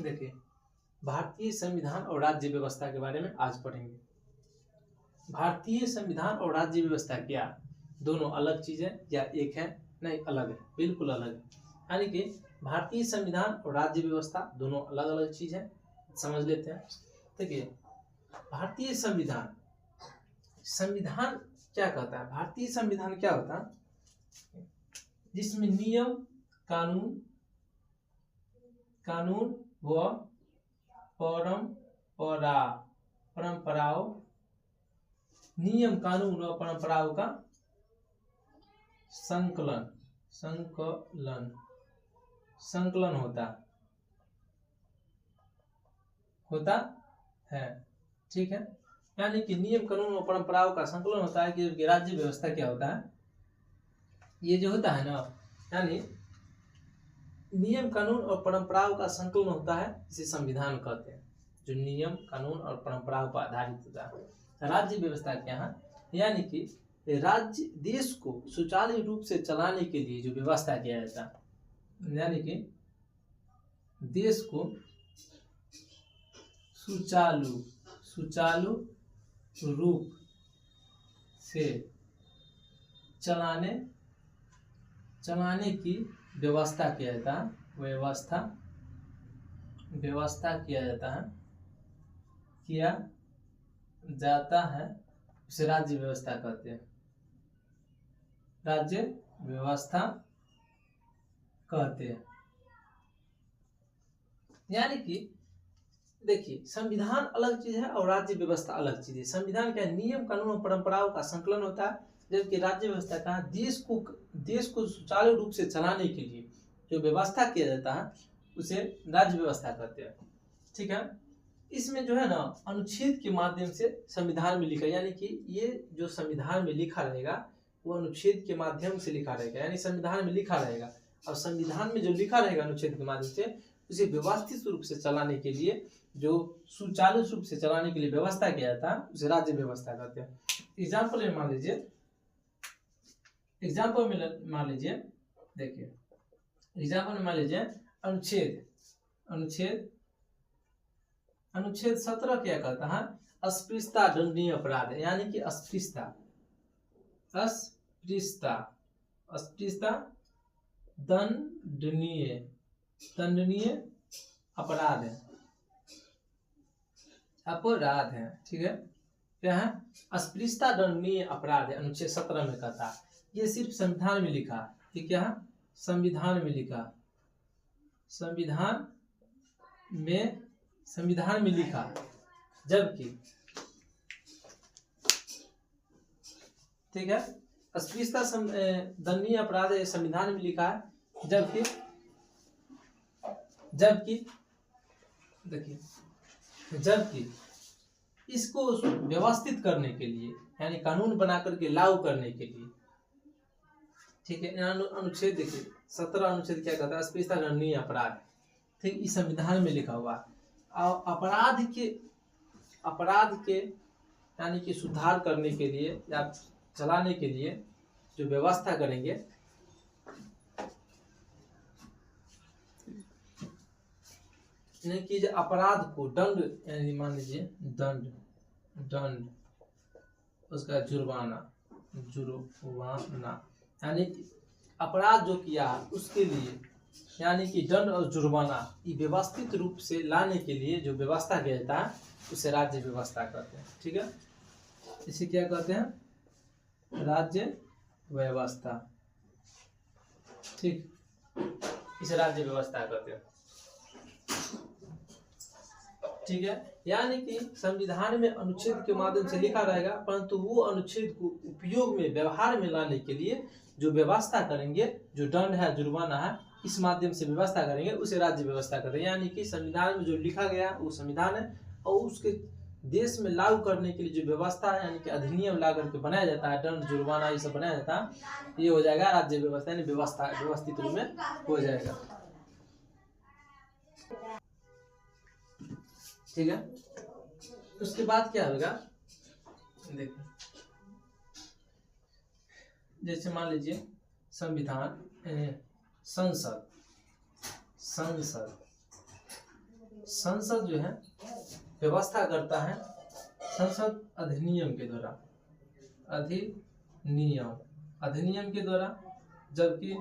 देखिए, भारतीय संविधान और राज्य व्यवस्था के बारे में आज पढ़ेंगे। भारतीय संविधान और राज्य व्यवस्था क्या दोनों अलग चीज है या एक है? नहीं, अलग है, बिल्कुल अलग है। यानी कि भारतीय संविधान और राज्य व्यवस्था दोनों अलग अलग चीज है। समझ लेते हैं। देखिए, भारतीय संविधान, संविधान क्या कहता है? भारतीय संविधान क्या होता है? जिसमें नियम, कानून व परंपराओं, नियम, कानून और परंपराओं का संकलन होता है। ठीक है, यानी कि नियम, कानून और परंपराओं का संकलन होता है। कि राज्य व्यवस्था क्या होता है? ये जो होता है ना, यानी नियम, कानून और परंपराओं का संकलन होता है, इसे संविधान कहते हैं। जो नियम, कानून और परंपराओं पर आधारित होता है। राज्य व्यवस्था क्या है? यानी कि राज्य देश को सुचारू रूप से चलाने के लिए जो व्यवस्था किया जाता है, यानी कि देश को सुचारू रूप से चलाने की व्यवस्था किया जाता है। किया जाता है, उसे राज्य व्यवस्था कहते हैं। राज्य व्यवस्था कहते हैं। यानी कि देखिए, संविधान अलग चीज है और राज्य व्यवस्था अलग चीज है। संविधान क्या? नियम, कानून और परंपराओं का संकलन होता है, जबकि राज्य व्यवस्था का देश को सुचारू रूप से चलाने के लिए जो व्यवस्था किया जाता है, उसे राज्य व्यवस्था कहते हैं। ठीक है, इसमें जो है ना, अनुच्छेद के माध्यम से संविधान में लिखा, यानी कि ये जो संविधान में लिखा रहेगा वो अनुच्छेद के माध्यम से लिखा रहेगा। यानी संविधान में लिखा रहेगा, और संविधान में जो लिखा रहेगा अनुच्छेद के माध्यम से, उसे व्यवस्थित रूप से चलाने के लिए, जो सुचारू रूप से चलाने के लिए व्यवस्था किया जाता है, उसे राज्य व्यवस्था कहते हैं। एग्जाम्पल में मान लीजिए, देखिए, एग्जाम्पल में मान लीजिए अनुच्छेद 17 क्या कहता है? अस्पृश्यता दंडनीय अपराध है। यानी कि अस्पृश्यता दंडनीय अपराध है। ठीक है, क्या है? अस्पृश्यता दंडनीय अपराध है, अनुच्छेद 17 में कहता है। ये सिर्फ संविधान में लिखा है। कि क्या है? संविधान में लिखा, जबकि ठीक है, अस्पृश्यता दंडनीय अपराध है, संविधान में लिखा है, जबकि इसको व्यवस्थित करने के लिए, यानी कानून बना करके लागू करने के लिए, ठीक है, अनुच्छेद देखिए 17 अनुच्छेद क्या कहता है? अस्पृश्यता दंडनीय अपराध। ठीक, इस संविधान में लिखा हुआ। और अपराध के यानी कि सुधार करने के लिए या चलाने के लिए जो व्यवस्था करेंगे, यानी कि अपराध को दंड, यानी मान लीजिए दंड, उसका जुर्माना, यानी अपराध जो किया उसके लिए, यानी कि दंड और जुर्माना, ये व्यवस्थित रूप से लाने के लिए जो व्यवस्था किया जाता है, उसे राज्य व्यवस्था कहते हैं। ठीक है, इसे क्या कहते हैं? राज्य व्यवस्था। ठीक, इसे राज्य व्यवस्था कहते हैं। ठीक है, यानी कि संविधान में अनुच्छेद के माध्यम से लिखा रहेगा, परंतु वो अनुच्छेद को उपयोग में, व्यवहार में लाने के लिए जो व्यवस्था करेंगे, जो दंड है, जुर्माना है, इस माध्यम से व्यवस्था करेंगे, उसे राज्य व्यवस्था कहते हैं। यानी कि संविधान में जो लिखा गया वो संविधान है, और उसके देश में लागू करने के लिए जो व्यवस्था है, यानी कि अधिनियम ला करके बनाया जाता है, दंड, जुर्माना ये सब बनाया जाता है, ये हो जाएगा राज्य व्यवस्था, यानी व्यवस्थित रूप में हो जाएगा। ठीक है, उसके बाद क्या होगा? देखो, जैसे मान लीजिए संविधान, संसद संसद जो है व्यवस्था करता है संसद अधिनियम के द्वारा, अधिनियम के द्वारा, जबकि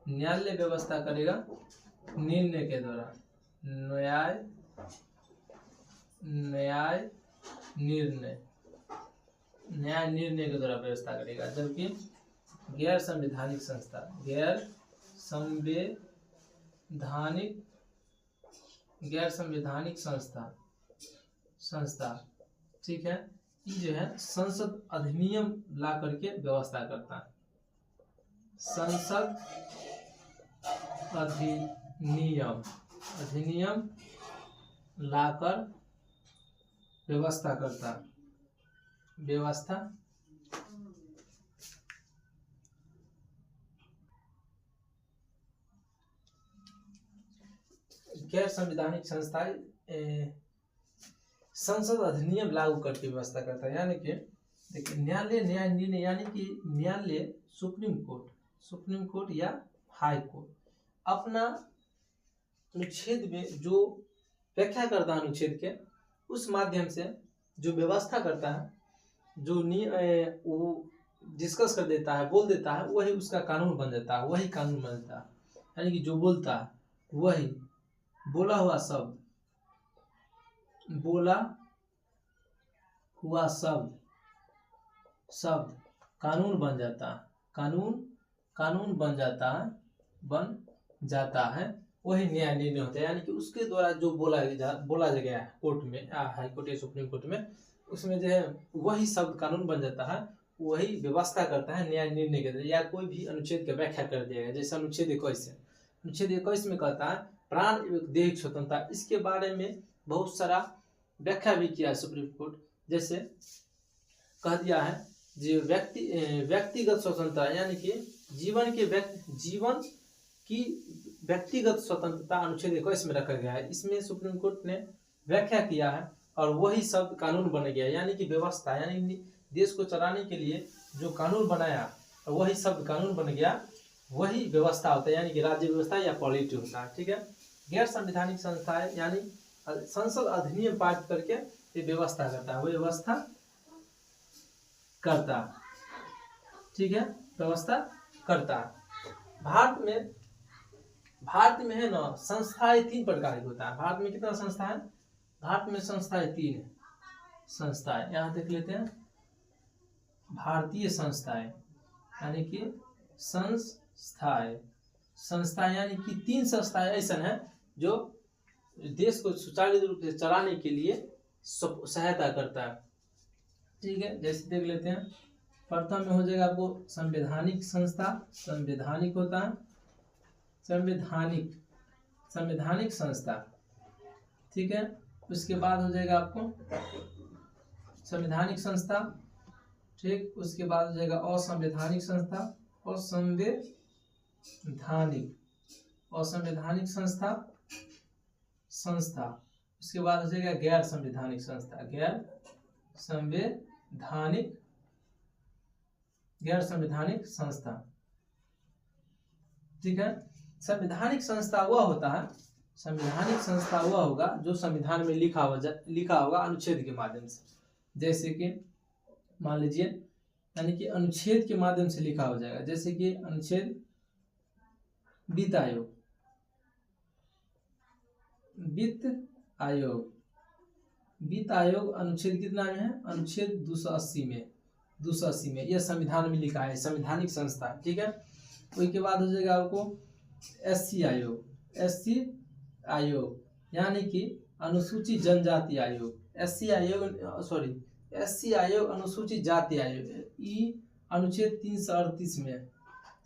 न्यायालय व्यवस्था करेगा निर्णय के द्वारा, न्याय निर्णय के द्वारा व्यवस्था करेगा। जबकि गैर संवैधानिक संस्था, ठीक है, ये जो है संसद अधिनियम ला करके व्यवस्था करता है। संसद अधिनियम लाकर व्यवस्था करता है, गैर संवैधानिक संस्थाएं संसद अधिनियम लागू करके व्यवस्था करता है। यानी कि देखिए न्याय निर्णय, यानी कि न्यायालय सुप्रीम कोर्ट या हाई कोर्ट अपना अनुच्छेद में जो व्याख्या करता है अनुच्छेद के, उस माध्यम से जो व्यवस्था करता है, जो वो डिस्कस कर देता है, बोल देता है, वही उसका कानून बन जाता है, वही कानून बन जाता है। यानी कि जो बोलता है वही बोला हुआ शब्द कानून बन जाता है, कानून बन जाता है, वही न्याय निर्णय होता है। यानी कि उसके द्वारा जो बोला गया है कोर्ट में, हाई कोर्ट या सुप्रीम कोर्ट में, उसमें जो है वही शब्द कानून बन जाता है, वही व्यवस्था करता है न्याय निर्णय के द्वारा। या कोई भी अनुच्छेद की व्याख्या कर दिया गया, जैसे अनुच्छेद 21 में कहता है प्राण एवं देह स्वतंत्रता। इसके बारे में बहुत सारा व्याख्या भी किया है सुप्रीम कोर्ट। जैसे कह दिया है जो व्यक्तिगत स्वतंत्रता, यानी कि जीवन की व्यक्तिगत स्वतंत्रता अनुच्छेद 21 में रखा गया है। इसमें सुप्रीम कोर्ट ने व्याख्या किया है और वही शब्द कानून बन गया। यानी कि व्यवस्था, यानी देश को चलाने के लिए जो कानून बनाया वही शब्द कानून बन गया, वही व्यवस्था होता है। यानी कि राज्य व्यवस्था या पॉलिटी होता है। ठीक है, गैर संवैधानिक संस्थाएं यानी संसद अधिनियम पारित करके ये व्यवस्था करता है, वो व्यवस्था करता है। ठीक है, व्यवस्था करता है। भारत में है ना संस्थाएं 3 प्रकार की होता है। भारत में कितना संस्था है? भारत में संस्थाएं 3 है। संस्थाएं यहाँ देख लेते हैं। भारतीय संस्थाएं यानी कि संस्थाएं यानी कि 3 संस्थाएं ऐसा है जो देश को सुचारू रूप से चलाने के लिए सहायता करता है। ठीक है, जैसे देख लेते हैं। प्रथम में हो जाएगा आपको संवैधानिक संस्था, संवैधानिक होता है, संवैधानिक संस्था। ठीक है, उसके बाद हो जाएगा आपको संवैधानिक संस्था। ठीक, उसके बाद हो जाएगा असंवैधानिक संस्था, असंवैधानिक संस्था। उसके बाद हो जाएगा गैर संवैधानिक संस्था, गैर संवैधानिक संस्था। ठीक है, संवैधानिक संस्था वह होता है, संवैधानिक संस्था वह होगा जो संविधान में लिखा होगा अनुच्छेद के माध्यम से। जैसे कि मान लीजिए, यानी कि अनुच्छेद के माध्यम से लिखा हो जाएगा। जैसे कि अनुच्छेद वित्त आयोग अनुच्छेद कितना में है? अनुच्छेद 280 में यह संविधान में लिखा है, संवैधानिक संस्था। ठीक है, उसके बाद हो जाएगा आपको SC आयोग यानी कि अनुसूचित जनजाति आयोग, SC आयोग अनुसूचित जाति आयोग, ये अनुच्छेद 338 में है।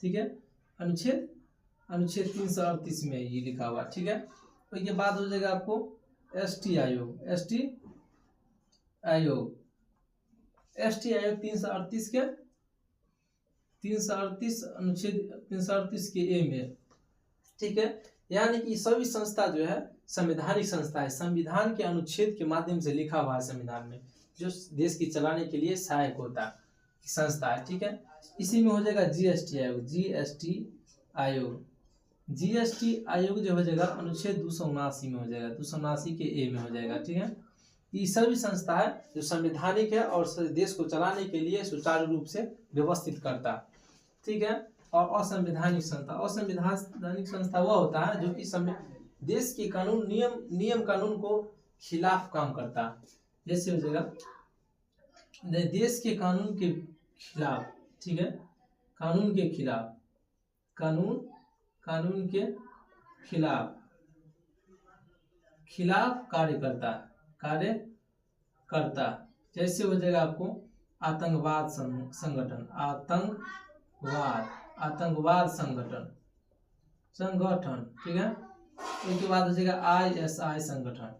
ठीक है, अनुच्छेद 338 में ये लिखा हुआ। ठीक है, उसके बाद हो जाएगा आपको ST आयोग 338 अनुच्छेद 338 के A में। ठीक है, यानी कि सभी संस्था जो है संवैधानिक संस्था है, संविधान के अनुच्छेद के माध्यम से लिखा हुआ है संविधान में, जो देश की चलाने के लिए सहायक होता है संस्था है। ठीक है, इसी में हो जाएगा GST आयोग जीएसटी आयोग जो हो जाएगा अनुच्छेद 279 में हो जाएगा, 279 के ए में हो जाएगा। ठीक है, ये सभी संस्था है जो संवैधानिक है और देश को चलाने के लिए सुचारू रूप से व्यवस्थित करता है। ठीक है, और असंवैधानिक संस्था, असंवैधानिक संस्था वह होता है जो कि देश के कानून नियम कानून को खिलाफ काम करता है। जैसे हो जाएगा देश के कानून के खिलाफ, ठीक है, कानून के खिलाफ, कानून के खिलाफ कार्य करता। जैसे हो जाएगा आपको आतंकवाद संगठन, आतंकवाद संगठन, ठीक है। उसके बाद हो जाएगा ISI संगठन,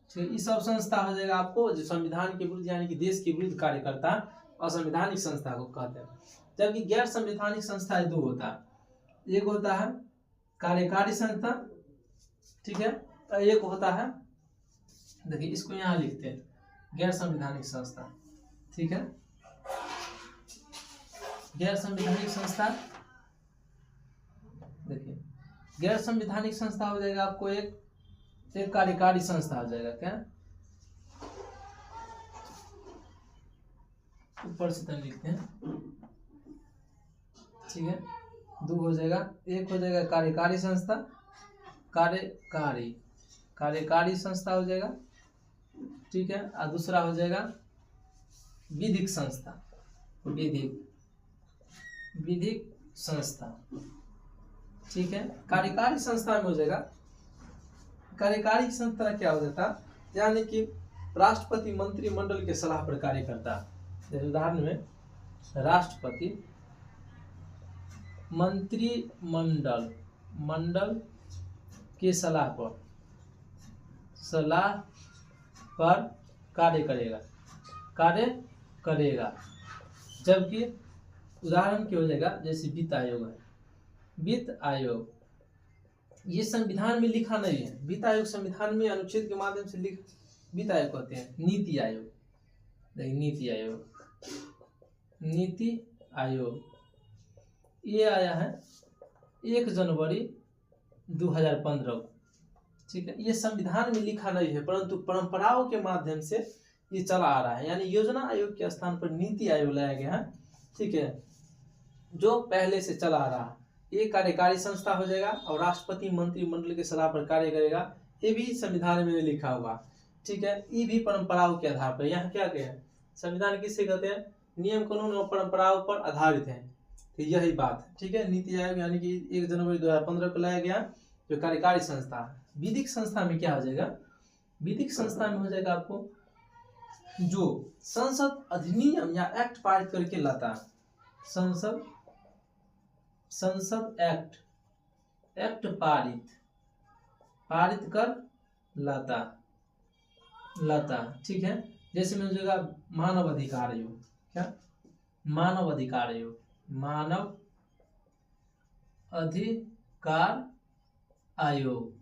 ठीक है। ये सब संस्था हो जाएगा आपको जो संविधान के विरुद्ध यानी कि देश के विरुद्ध कार्य करता है, असंवैधानिक संस्था को कहते हैं। जबकि गैर संवैधानिक संस्थाएं दो होता है, एक होता है कार्यकारी संस्था, ठीक है, और एक होता है, देखिए इसको यहाँ लिखते हैं गैर संवैधानिक संस्था। ठीक है, गैर संवैधानिक संस्था, देखिए गैर संवैधानिक संस्था हो जाएगा आपको एक कार्यकारी संस्था हो जाएगा। क्या ऊपर से तन लिखते हैं, ठीक है। दो हो जाएगा, एक हो जाएगा कार्यकारी संस्था, कार्यकारी संस्था हो जाएगा, ठीक है। और दूसरा हो जाएगा विधिक संस्था, विधिक संस्था, ठीक है। कार्यकारी संस्था में हो जाएगा, कार्यकारी संस्था क्या हो जाता है यानी कि राष्ट्रपति मंत्रिमंडल के सलाह पर कार्य करता है। जैसे उदाहरण में राष्ट्रपति मंत्रिमंडल के सलाह पर कार्य करेगा। जबकि उदाहरण क्या हो जाएगा, जैसे वित्त आयोग है, वित्त आयोग ये संविधान में लिखा नहीं है, वित्त आयोग संविधान में अनुच्छेद के माध्यम से वित्त आयोग कहते हैं। नीति आयोग ये आया है 1 जनवरी 2015 को, ठीक है। ये संविधान में लिखा नहीं है परंतु परंपराओं के माध्यम से ये चला आ रहा है, यानी योजना आयोग के स्थान पर नीति आयोग लाया गया है, ठीक है, जो पहले से चला आ रहा है। ये कार्यकारी संस्था हो जाएगा और राष्ट्रपति मंत्रिमंडल के सलाह पर कार्य करेगा। ये भी संविधान में लिखा हुआ, ठीक है। ये भी परंपराओं के आधार पर, यहाँ क्या है संविधान किससे कहते हैं, नियम कानून और परंपराओं पर आधारित है, तो यही बात है, ठीक है। नीति आयोग यानी कि 1 जनवरी 2015 को लाया गया जो कार्यकारी संस्था है। विधिक संस्था में क्या हो जाएगा, विधिक संस्था में हो जाएगा आपको जो संसद अधिनियम या एक्ट पारित करके लाता है, संसद एक्ट पारित कर लाता, ठीक है। जैसे में हो जाएगा मानव अधिकार आयोग, क्या मानव अधिकार आयोग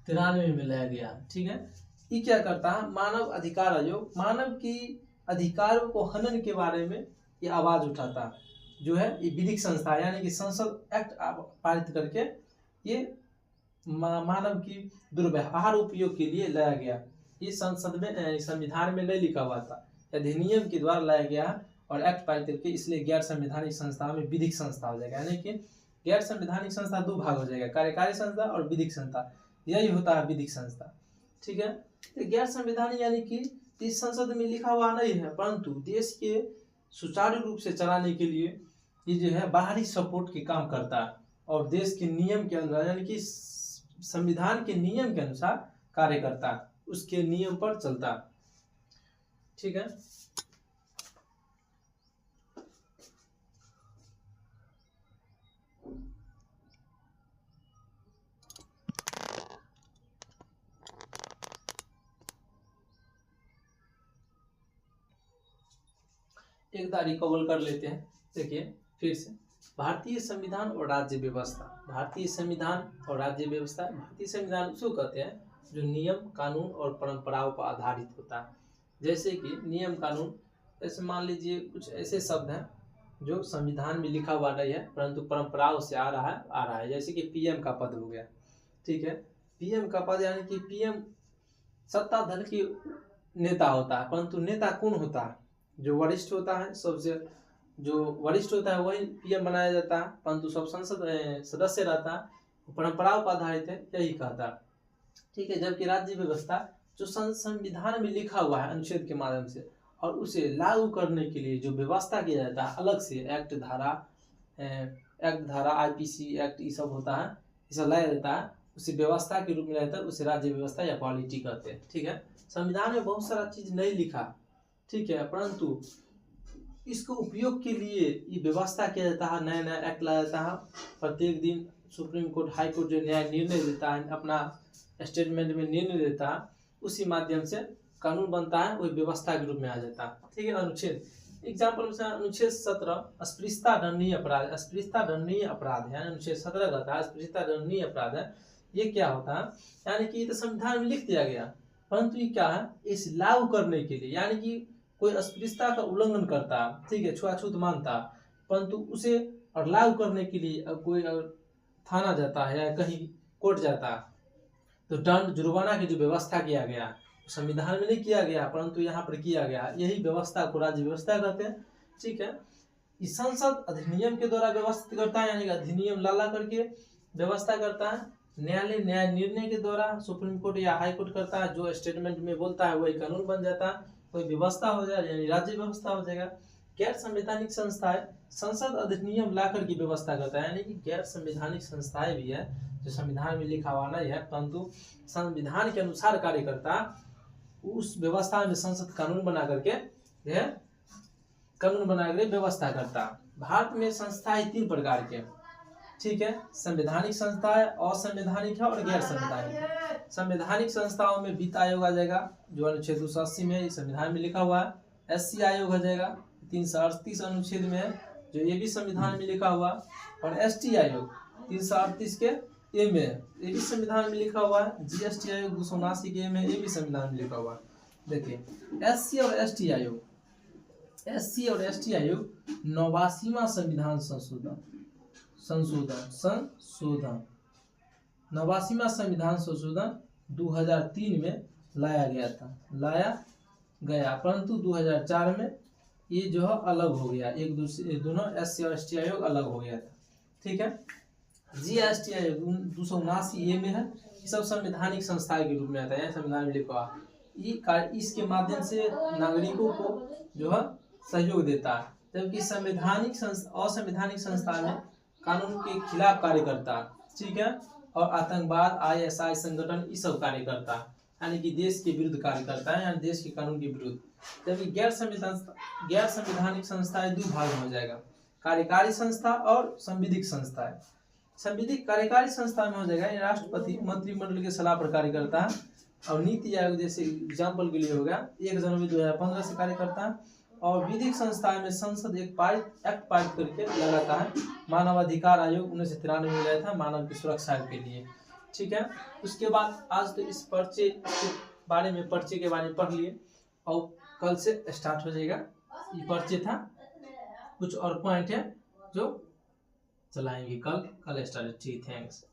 1993 में लाया गया, ठीक है। ये क्या करता है, मानव अधिकार आयोग मानव की अधिकारों को हनन के बारे में ये आवाज उठाता है, जो है ये विधिक संस्था यानी कि संसद एक्ट पारित करके ये मानव की दुर्व्यवहार उपयोग के लिए लाया गया। ये संसद में संविधान में नहीं लिखा हुआ था, अधिनियम के द्वारा लाया गया और एक्ट पारित करके, इसलिए गैर संवैधानिक संस्था में विधिक संस्था हो जाएगा। यानी कि गैर संवैधानिक संस्था 2 भाग हो जाएगा, कार्यकारी संस्था और विधिक संस्था, यही होता है विधिक संस्था, ठीक है। तो गैर संवैधानिक यानी कि इस संसद में लिखा हुआ नहीं है परंतु देश के सुचारू रूप से चलाने के लिए ये जो है बाहरी सपोर्ट के काम करता है और देश के नियम के अनुसार यानी कि संविधान के नियम के अनुसार कार्य करता है, उसके नियम पर चलता, ठीक है। एक बार रिकवर कर लेते हैं, देखिए फिर से भारतीय संविधान और राज्य व्यवस्था। भारतीय संविधान और राज्य व्यवस्था, भारतीय संविधान उसको कहते हैं जो नियम कानून और परंपराओं पर आधारित होता है। जैसे कि नियम कानून, जैसे मान लीजिए कुछ ऐसे शब्द हैं जो संविधान में लिखा हुआ नहीं है परंतु परंपराओं से आ रहा है, जैसे कि पीएम का पद हो गया, ठीक है। पीएम का पद यानी कि पीएम सत्ता दल की नेता होता है, परंतु नेता कौन होता है? जो वरिष्ठ होता है, सबसे जो वरिष्ठ होता है वही पीएम बनाया जाता है, परंतु सब संसद सदस्य रहता है, परंपराओं पर आधारित है, यही कहता है, ठीक है। जबकि राज्य व्यवस्था जो संविधान में लिखा हुआ है अनुच्छेद के माध्यम से, और उसे लागू करने के लिए जो व्यवस्था किया जाता है अलग से एक्ट धारा आईपीसी एक्ट ये सब होता है, ये सब लाया जाता है, उसे व्यवस्था के रूप में रहता है, उसे राज्य व्यवस्था या पॉलिटी कहते हैं, ठीक है। संविधान में बहुत सारा चीज नहीं लिखा, ठीक है, परंतु इसको उपयोग के लिए ये व्यवस्था किया जाता है, नया नया एक्ट लाया जाता है। प्रत्येक दिन सुप्रीम कोर्ट हाई कोर्ट जो न्याय निर्णय देता है, अपना स्टेटमेंट में निर्णय देता है, उसी माध्यम से कानून बनता है, वही व्यवस्था के रूप में आ जाता है, ठीक है। अनुच्छेद एग्जाम्पल में अनुच्छेद 17 अस्पृश्यता दंडनीय अपराध, अस्पृश्यता दंडनीय अपराध है, अनुच्छेद 17 कहता है अस्पृश्यता दंडनीय अपराध है। ये क्या होता है? यानी कि ये तो संविधान में लिख दिया गया, परंतु ये क्या है, इस लागू करने के लिए, यानी कि कोई अस्पृश्यता का उल्लंघन करता है, ठीक है, छुआछूत मानता, परंतु उसे और लागू करने के लिए कोई थाना जाता है या कहीं कोर्ट जाता है, तो दंड जुर्माना की जो व्यवस्था किया गया संविधान में नहीं किया गया, परंतु यहाँ पर किया गया, यही व्यवस्था को राज्य व्यवस्था कहते हैं, ठीक है। इस संसद अधिनियम के द्वारा व्यवस्थित करता है, यानी कि अधिनियम ला करके व्यवस्था करता है। न्यायालय न्याय निर्णय के द्वारा सुप्रीम कोर्ट या हाई कोर्ट करता है, जो स्टेटमेंट में बोलता है वही कानून बन जाता है, कोई व्यवस्था हो जाए यानी राज्य व्यवस्था हो जाएगा। गैर संवैधानिक संस्थाएं संसद अधिनियम लाकर की व्यवस्था करता है, यानी कि गैर संवैधानिक संस्थाएं भी है जो संविधान में लिखा हुआ नहीं है, परंतु संविधान के अनुसार कार्य करता, उस व्यवस्था में संसद कानून बना करके व्यवस्था करता। भारत में संस्थाएं 3 प्रकार के, ठीक है, संवैधानिक संस्थाएं, असंवैधानिक है और गैर संवैधानिक। संवैधानिक संस्थाओं में वित्त आयोग आ जाएगा, जो अनुच्छेद 280 में संविधान में लिखा हुआ है। एससी आयोग आ जाएगा, 338 अनुच्छेद में है, जो ये भी संविधान में लिखा हुआ। और एसटी आयोग 338 के ए में है, ये भी संविधान में लिखा हुआ है। जीएसटी आयोग 279 के ए में, ये भी संविधान में लिखा हुआ है। देखिए एससी और एसटी आयोग, 89वां संविधान संशोधन 89वां संविधान संशोधन 2003 में लाया गया, परंतु 2004 में ये जो है अलग हो गया, एक दूसरे दोनों एससी और एसटी आयोग अलग हो गया था, ठीक है। जीएसटी आयोग 279 ए में है, ये सब संवैधानिक संस्थाएं के रूप में आता है, संविधान में लिखा हुआ। इसके माध्यम से नागरिकों को जो है सहयोग देता है, जबकि असंवैधानिक संस्था में कानून के खिलाफ कार्य करता है, ठीक है, और आतंकवाद आईएसआई संगठन ये सब कार्य करता है, यानी कि देश के विरुद्ध कार्य करता है, यानी देश के कानून के विरुद्ध। जबकि गैर संवैधानिक संस्थाएं 2 भाग में हो जाएगा, कार्यकारी संस्था और संविधिक संस्थाएं। संविधिक कार्यकारी संस्था में हो जाएगा, राष्ट्रपति मंत्रिमंडल के सलाह पर कार्य करता है, और नीति आयोग जैसे एग्जाम्पल के लिए हो गया 1 जनवरी 2015 से कार्य करता है। और विधिक संस्थाएं में संसद एक एक्ट पारित करके लगाता है। मानवाधिकार आयोग 1993 में लाया था मानव की सुरक्षा के लिए, ठीक है। उसके बाद आज तो इस पर्चे के बारे में पढ़ लिए, और कल से स्टार्ट हो जाएगा। ये पर्चे था, कुछ और पॉइंट है जो चलाएंगे कल स्टार्ट। ठीक, थैंक्स।